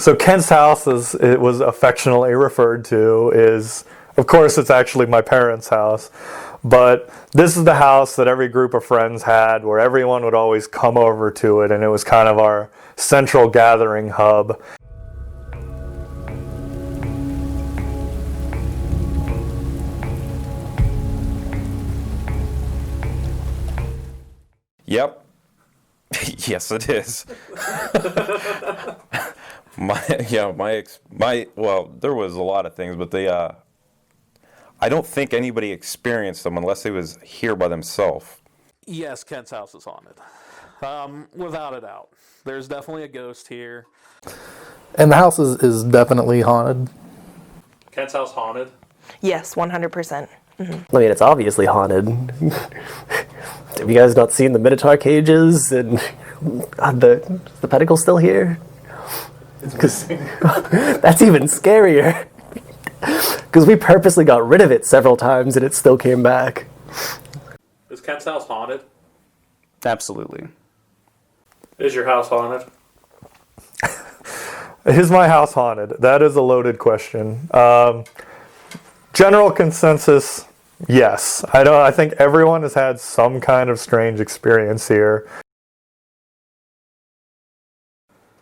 So Kent's house, as it was affectionately referred to, is, of course, it's actually my parents' house. But this is the house that every group of friends had, where everyone would always come over to it, and it was kind of our central gathering hub. Yep. Yes, it is. Well, there was a lot of things, but I don't think anybody experienced them unless they was here by themselves. Yes, Kent's house is haunted. Without a doubt. There's definitely a ghost here. And the house is definitely haunted. Kent's house haunted? Yes, 100%. I mean, it's obviously haunted. Have you guys not seen the Minotaur cages and the pedicle's still here? Because that's even scarier. Because we purposely got rid of it several times and it still came back. Is Kent's house haunted? Absolutely. Is your house haunted? Is my house haunted? That is a loaded question. General consensus, yes. I think everyone has had some kind of strange experience here.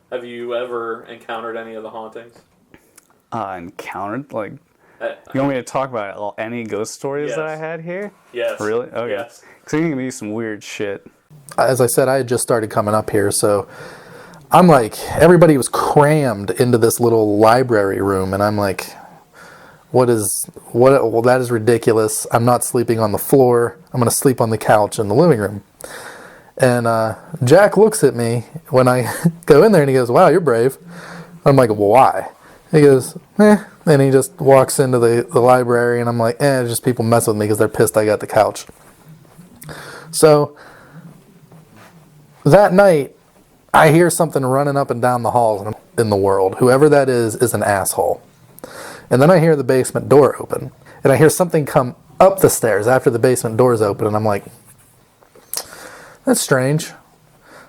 Have you ever encountered any of the hauntings? Encountered? Like, you want me to talk about any ghost stories that I had here? Yes. Really? Okay. Yes. Because there's going to be some weird shit. As I said, I had just started coming up here, so I'm like, everybody was crammed into this little library room, and I'm like, well, that is ridiculous. I'm not sleeping on the floor. I'm going to sleep on the couch in the living room. And Jack looks at me when I go in there, and he goes, wow, you're brave. I'm like, well, why? He goes, and he just walks into the library, and I'm like, just people mess with me because they're pissed I got the couch. So that night, I hear something running up and down the halls in the world. Whoever that is an asshole. And then I hear the basement door open, and I hear something come up the stairs after the basement door's open, and I'm like, that's strange.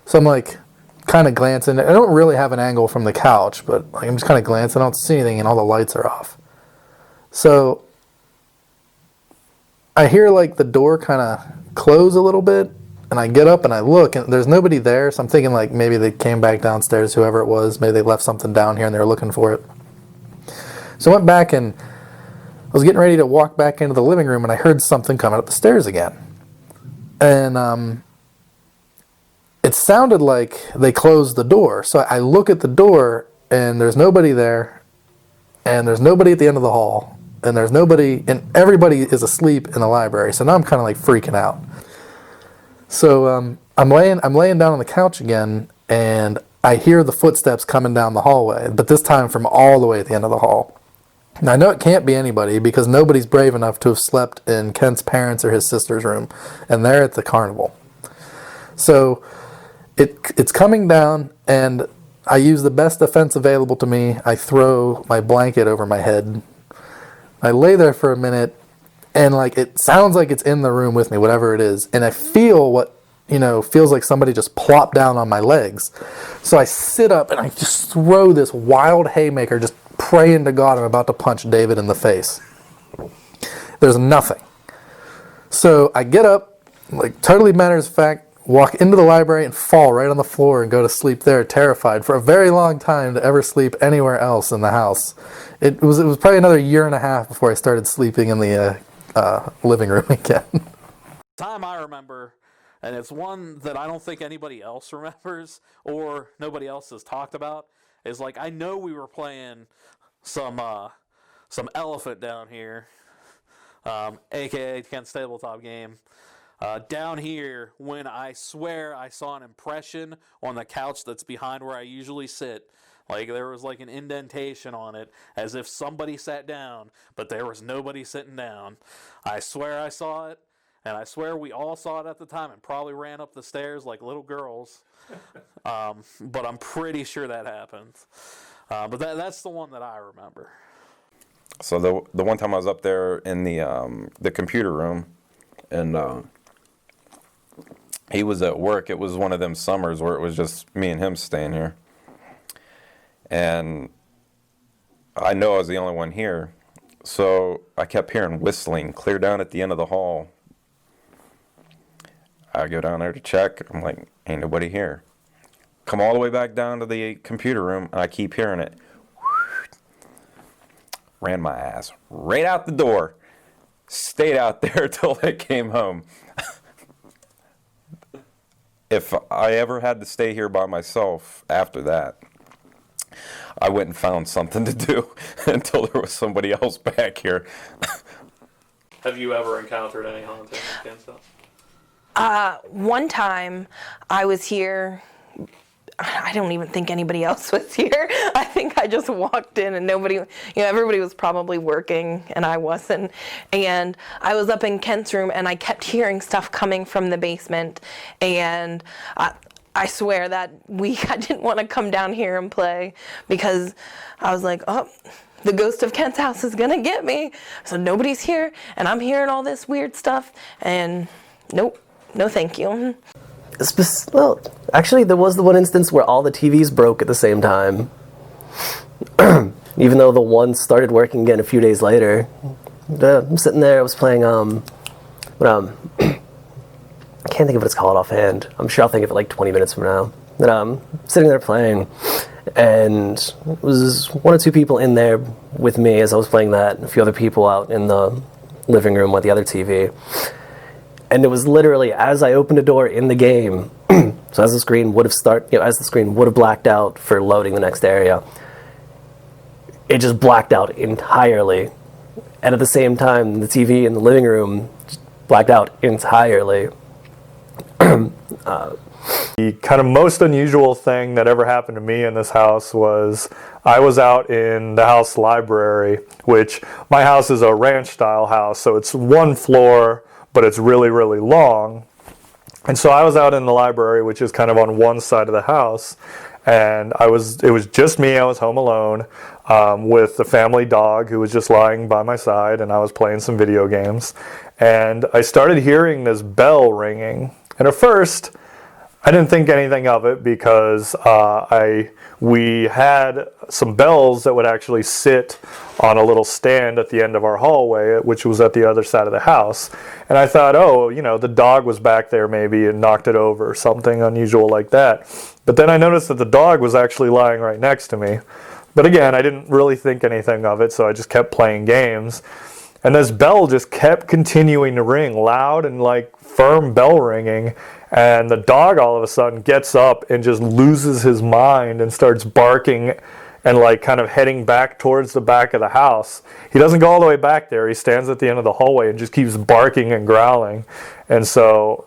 So I'm like, kind of glancing. I don't really have an angle from the couch, but I'm just kind of glancing. I don't see anything, and all the lights are off. So I hear like the door kind of close a little bit, and I get up and I look, and there's nobody there. So I'm thinking like maybe they came back downstairs, whoever it was. Maybe they left something down here and they were looking for it. So I went back and I was getting ready to walk back into the living room, and I heard something coming up the stairs again. And it sounded like they closed the door. So I look at the door, and there's nobody there, and there's nobody at the end of the hall, and there's nobody, and everybody is asleep in the library. So now I'm kind of like freaking out. So I'm laying down on the couch again, and I hear the footsteps coming down the hallway, but this time from all the way at the end of the hall. Now I know it can't be anybody because nobody's brave enough to have slept in Kent's parents' or his sister's room, and they're at the carnival. So it's coming down, and I use the best defense available to me. I throw my blanket over my head. I lay there for a minute, and like it sounds like it's in the room with me, whatever it is, and I feel what feels like somebody just plopped down on my legs. So I sit up and I just throw this wild haymaker, just praying to God I'm about to punch David in the face. There's nothing. So I get up, like totally matters of fact, walk into the library and fall right on the floor and go to sleep there, terrified for a very long time to ever sleep anywhere else in the house. It was probably another year and a half before I started sleeping in the living room again. Time I remember, and it's one that I don't think anybody else remembers or nobody else has talked about, is like I know we were playing some elephant down here, aka Kent's tabletop game, down here when I swear I saw an impression on the couch that's behind where I usually sit. Like there was like an indentation on it as if somebody sat down, but there was nobody sitting down. I swear I saw it, and I swear we all saw it at the time and probably ran up the stairs like little girls. But I'm pretty sure that happened. But that's the one that I remember. So the one time I was up there in the computer room, and he was at work. It was one of them summers where it was just me and him staying here. And I know I was the only one here. So I kept hearing whistling clear down at the end of the hall. I go down there to check. I'm like, ain't nobody here. Come all the way back down to the computer room, and I keep hearing it. Ran my ass right out the door. Stayed out there till I came home. If I ever had to stay here by myself after that, I went and found something to do until there was somebody else back here. Have you ever encountered any haunting in Kansas? One time I was here. I don't even think anybody else was here. I think I just walked in and nobody, everybody was probably working and I wasn't. And I was up in Kent's room and I kept hearing stuff coming from the basement. And I swear that week I didn't want to come down here and play because I was like, oh, the ghost of Kent's house is going to get me. So nobody's here and I'm hearing all this weird stuff. And nope, no thank you. Well, actually, there was the one instance where all the TVs broke at the same time. Even though the one started working again a few days later. I'm sitting there, I was playing, I can't think of what it's called offhand. I'm sure I'll think of it like 20 minutes from now. But I'm sitting there playing, and it was one or two people in there with me as I was playing that, and a few other people out in the living room with the other TV. And it was literally as I opened a door in the game, so as the screen would have blacked out for loading the next area, it just blacked out entirely. And at the same time, the TV in the living room just blacked out entirely. The kind of most unusual thing that ever happened to me in this house was I was out in the house library, which my house is a ranch-style house, so it's one floor, but it's really, really long. And so I was out in the library, which is kind of on one side of the house, and it was just me. I was home alone with the family dog who was just lying by my side, and I was playing some video games. And I started hearing this bell ringing. And at first, I didn't think anything of it because we had some bells that would actually sit on a little stand at the end of our hallway, which was at the other side of the house. And I thought, oh, the dog was back there maybe and knocked it over, something unusual like that. But then I noticed that the dog was actually lying right next to me. But again, I didn't really think anything of it, so I just kept playing games. And this bell just kept continuing to ring, loud and like firm bell ringing. And the dog all of a sudden gets up and just loses his mind and starts barking and like kind of heading back towards the back of the house. He doesn't go all the way back there. He stands at the end of the hallway and just keeps barking and growling. And so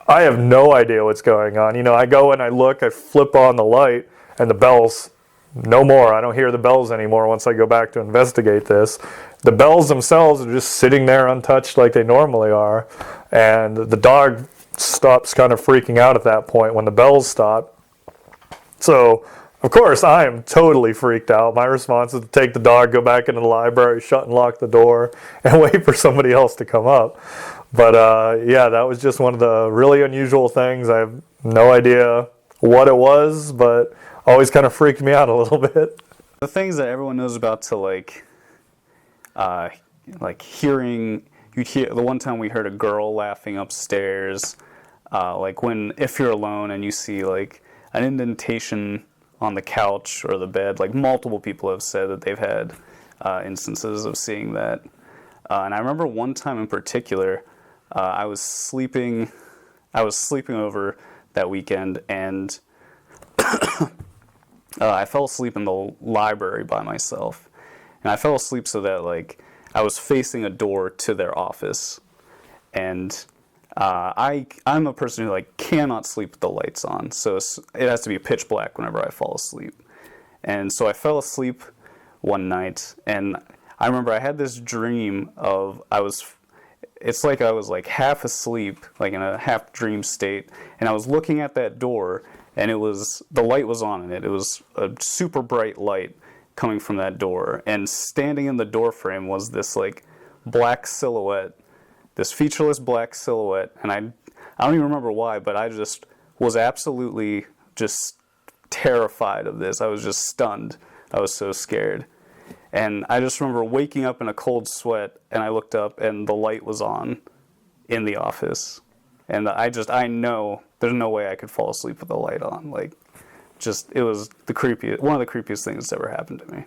I have no idea what's going on. I go and I look, I flip on the light, and the bells, no more. I don't hear the bells anymore once I go back to investigate this. The bells themselves are just sitting there untouched like they normally are. And the dog stops kind of freaking out at that point when the bells stop. So, of course, I am totally freaked out. My response is to take the dog, go back into the library, shut and lock the door, and wait for somebody else to come up. But yeah, that was just one of the really unusual things. I have no idea what it was, but always kind of freaked me out a little bit. The things that everyone knows about to like hearing, you'd hear the one time we heard a girl laughing upstairs, if you're alone and you see like an indentation on the couch or the bed, like multiple people have said that they've had instances of seeing that. And I remember one time in particular, I was sleeping over that weekend, and I fell asleep in the library by myself. And I fell asleep so that I was facing a door to their office. And I'm a person who cannot sleep with the lights on, so it has to be pitch black whenever I fall asleep. And so I fell asleep one night, and I remember I had this dream of it's like I was half asleep, in a half dream state, and I was looking at that door, and the light was on in it. It was a super bright light coming from that door, and standing in the door frame was this black silhouette, this featureless black silhouette, and I don't even remember why, but I just was absolutely just terrified of this. I was just stunned. I was so scared. And I just remember waking up in a cold sweat, and I looked up, and the light was on in the office. And I know there's no way I could fall asleep with the light on. Like, just, it was one of the creepiest things that's ever happened to me.